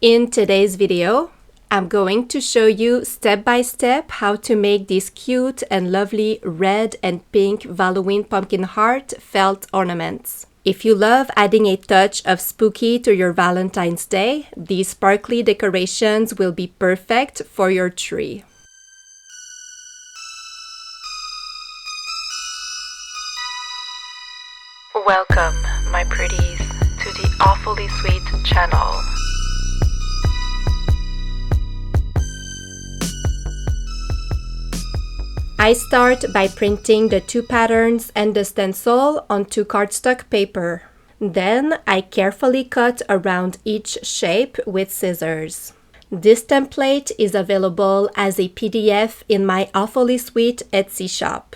In today's video, I'm going to show you step by step how to make these cute and lovely red and pink Valloween pumpkin heart felt ornaments. If you love adding a touch of spooky to your Valentine's Day, these sparkly decorations will be perfect for your tree. Welcome, my pretties, to the Awfully Sweet channel. I start by printing the two patterns and the stencil onto cardstock paper. Then I carefully cut around each shape with scissors. This template is available as a PDF in my Awfully Sweet Etsy shop.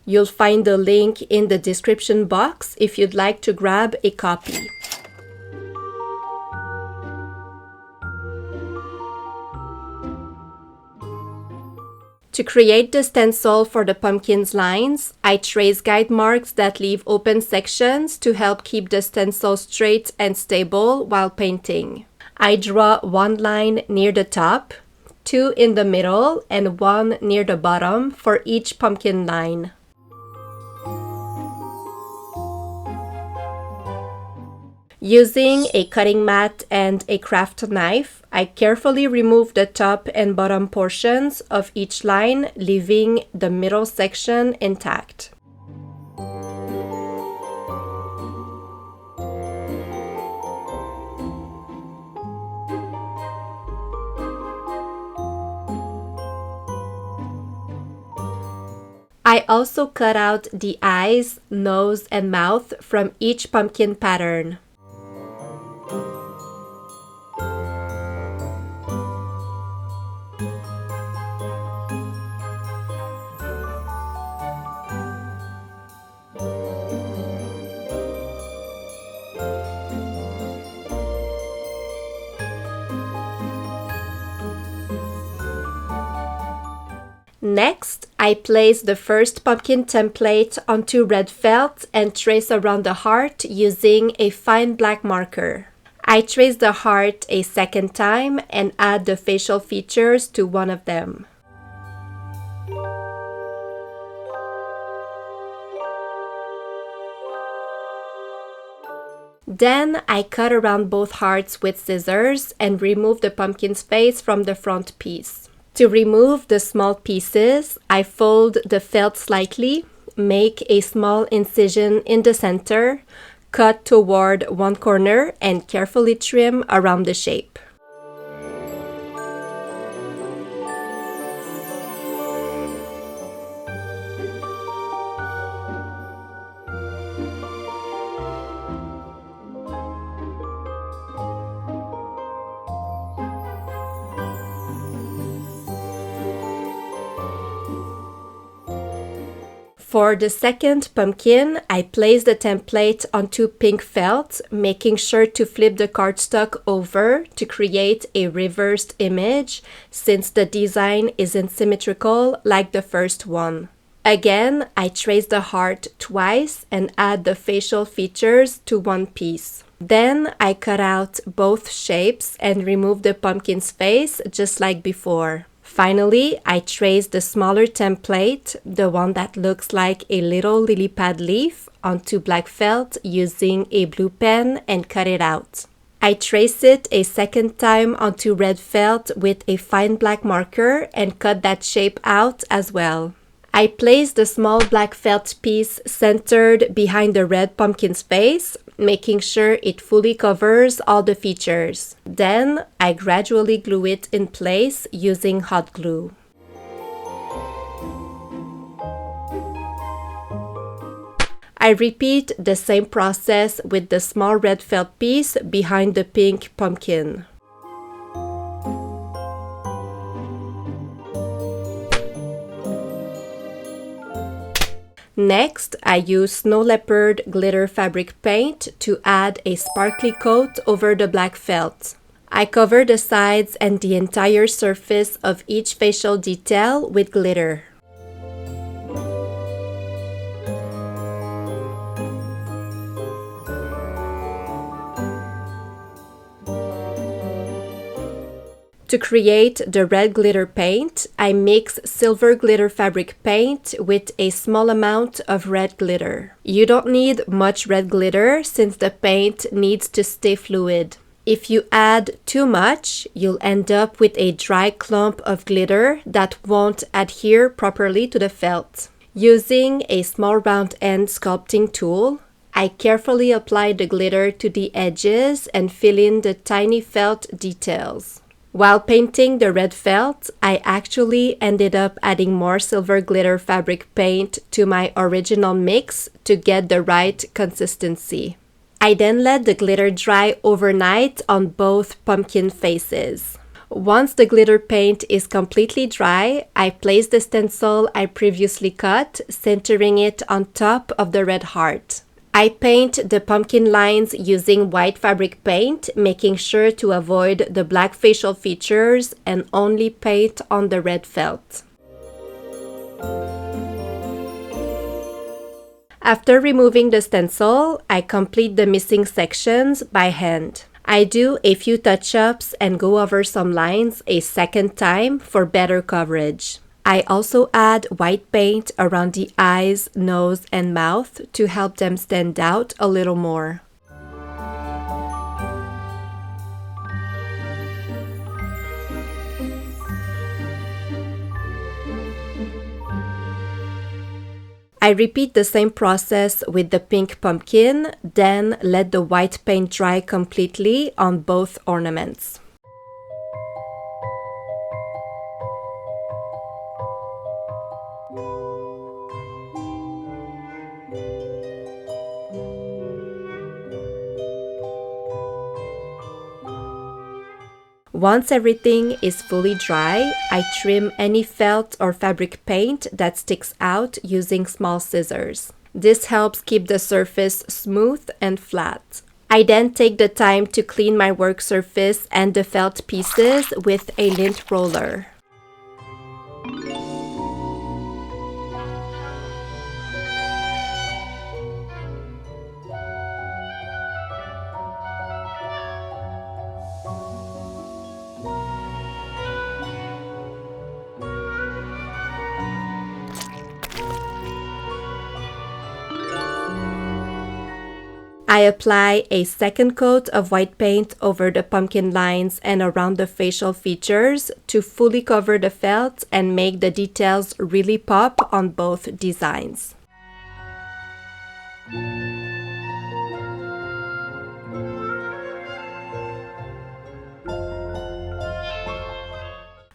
You'll find the link in the description box if you'd like to grab a copy. To create the stencil for the pumpkin's lines, I trace guide marks that leave open sections to help keep the stencil straight and stable while painting. I draw one line near the top, two in the middle, and one near the bottom for each pumpkin line. Using a cutting mat and a craft knife, I carefully remove the top and bottom portions of each line, leaving the middle section intact. I also cut out the eyes, nose, and mouth from each pumpkin pattern. Next, I place the first pumpkin template onto red felt and trace around the heart using a fine black marker. I trace the heart a second time and add the facial features to one of them. Then I cut around both hearts with scissors and remove the pumpkin's face from the front piece. To remove the small pieces, I fold the felt slightly, make a small incision in the center, cut toward one corner, and carefully trim around the shape. For the second pumpkin, I place the template onto pink felt, making sure to flip the cardstock over to create a reversed image since the design isn't symmetrical like the first one. Again, I trace the heart twice and add the facial features to one piece. Then I cut out both shapes and remove the pumpkin's face just like before. Finally, I trace the smaller template, the one that looks like a little lily pad leaf, onto black felt using a blue pen and cut it out. I trace it a second time onto red felt with a fine black marker and cut that shape out as well. I place the small black felt piece centered behind the red pumpkin's face, making sure it fully covers all the features. Then I gradually glue it in place using hot glue. I repeat the same process with the small red felt piece behind the pink pumpkin. Next, I use Snow Leopard glitter fabric paint to add a sparkly coat over the black felt. I cover the sides and the entire surface of each facial detail with glitter. To create the red glitter paint, I mix silver glitter fabric paint with a small amount of red glitter. You don't need much red glitter since the paint needs to stay fluid. If you add too much, you'll end up with a dry clump of glitter that won't adhere properly to the felt. Using a small round end sculpting tool, I carefully apply the glitter to the edges and fill in the tiny felt details. While painting the red felt, I actually ended up adding more silver glitter fabric paint to my original mix to get the right consistency. I then let the glitter dry overnight on both pumpkin faces. Once the glitter paint is completely dry, I place the stencil I previously cut, centering it on top of the red heart. I paint the pumpkin lines using white fabric paint, making sure to avoid the black facial features and only paint on the red felt. After removing the stencil, I complete the missing sections by hand. I do a few touch-ups and go over some lines a second time for better coverage. I also add white paint around the eyes, nose, and mouth to help them stand out a little more. I repeat the same process with the pink pumpkin, then let the white paint dry completely on both ornaments. Once everything is fully dry, I trim any felt or fabric paint that sticks out using small scissors. This helps keep the surface smooth and flat. I then take the time to clean my work surface and the felt pieces with a lint roller. I apply a second coat of white paint over the pumpkin lines and around the facial features to fully cover the felt and make the details really pop on both designs.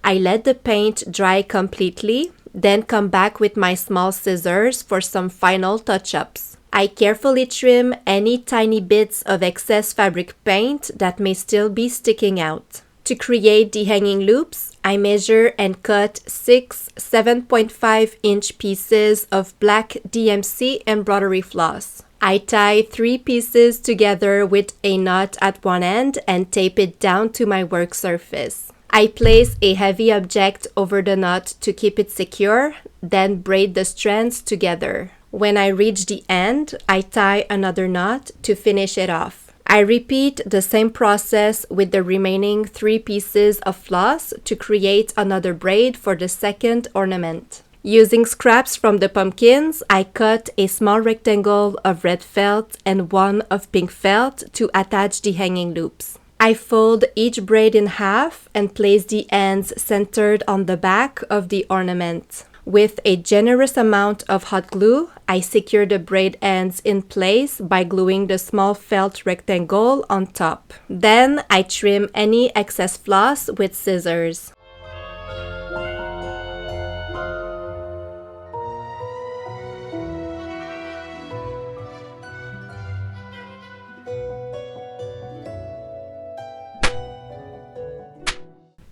I let the paint dry completely, then come back with my small scissors for some final touch-ups. I carefully trim any tiny bits of excess fabric paint that may still be sticking out. To create the hanging loops, I measure and cut 6 7.5-inch pieces of black DMC embroidery floss. I tie 3 pieces together with a knot at one end and tape it down to my work surface. I place a heavy object over the knot to keep it secure, then braid the strands together. When I reach the end, I tie another knot to finish it off. I repeat the same process with the remaining 3 pieces of floss to create another braid for the second ornament. Using scraps from the pumpkins, I cut a small rectangle of red felt and one of pink felt to attach the hanging loops. I fold each braid in half and place the ends centered on the back of the ornament. With a generous amount of hot glue, I secure the braid ends in place by gluing the small felt rectangle on top. Then I trim any excess floss with scissors.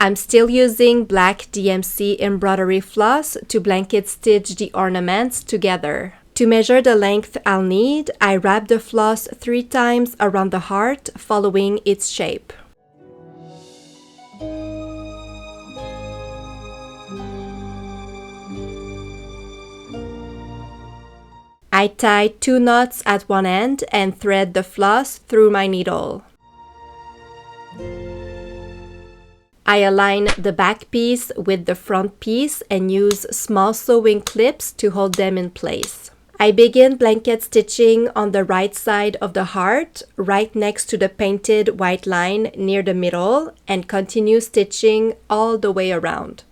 I'm still using black DMC embroidery floss to blanket stitch the ornaments together. To measure the length I'll need, I wrap the floss 3 times around the heart, following its shape. I tie 2 knots at one end and thread the floss through my needle. I align the back piece with the front piece and use small sewing clips to hold them in place. I begin blanket stitching on the right side of the heart, right next to the painted white line near the middle, and continue stitching all the way around.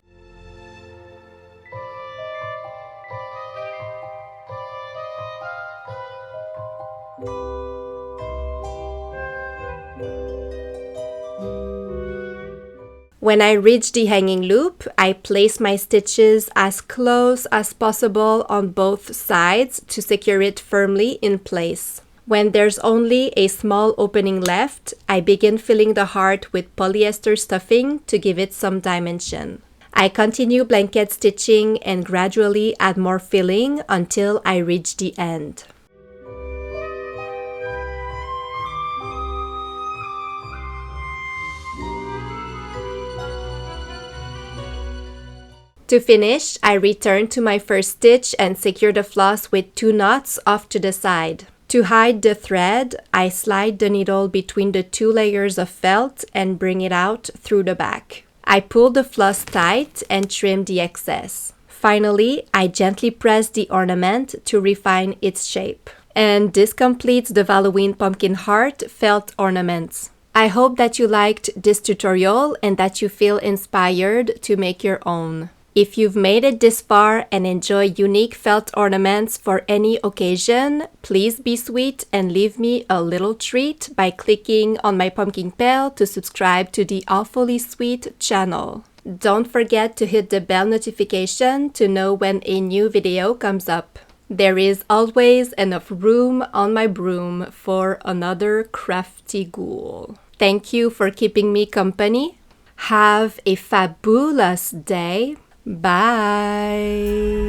When I reach the hanging loop, I place my stitches as close as possible on both sides to secure it firmly in place. When there's only a small opening left, I begin filling the heart with polyester stuffing to give it some dimension. I continue blanket stitching and gradually add more filling until I reach the end. To finish, I return to my first stitch and secure the floss with 2 knots off to the side. To hide the thread, I slide the needle between the 2 layers of felt and bring it out through the back. I pull the floss tight and trim the excess. Finally, I gently press the ornament to refine its shape. And this completes the Valloween pumpkin heart felt ornaments. I hope that you liked this tutorial and that you feel inspired to make your own. If you've made it this far and enjoy unique felt ornaments for any occasion, please be sweet and leave me a little treat by clicking on my pumpkin bell to subscribe to the Awfully Sweet channel. Don't forget to hit the bell notification to know when a new video comes up. There is always enough room on my broom for another crafty ghoul. Thank you for keeping me company. Have a fabulous day. Bye.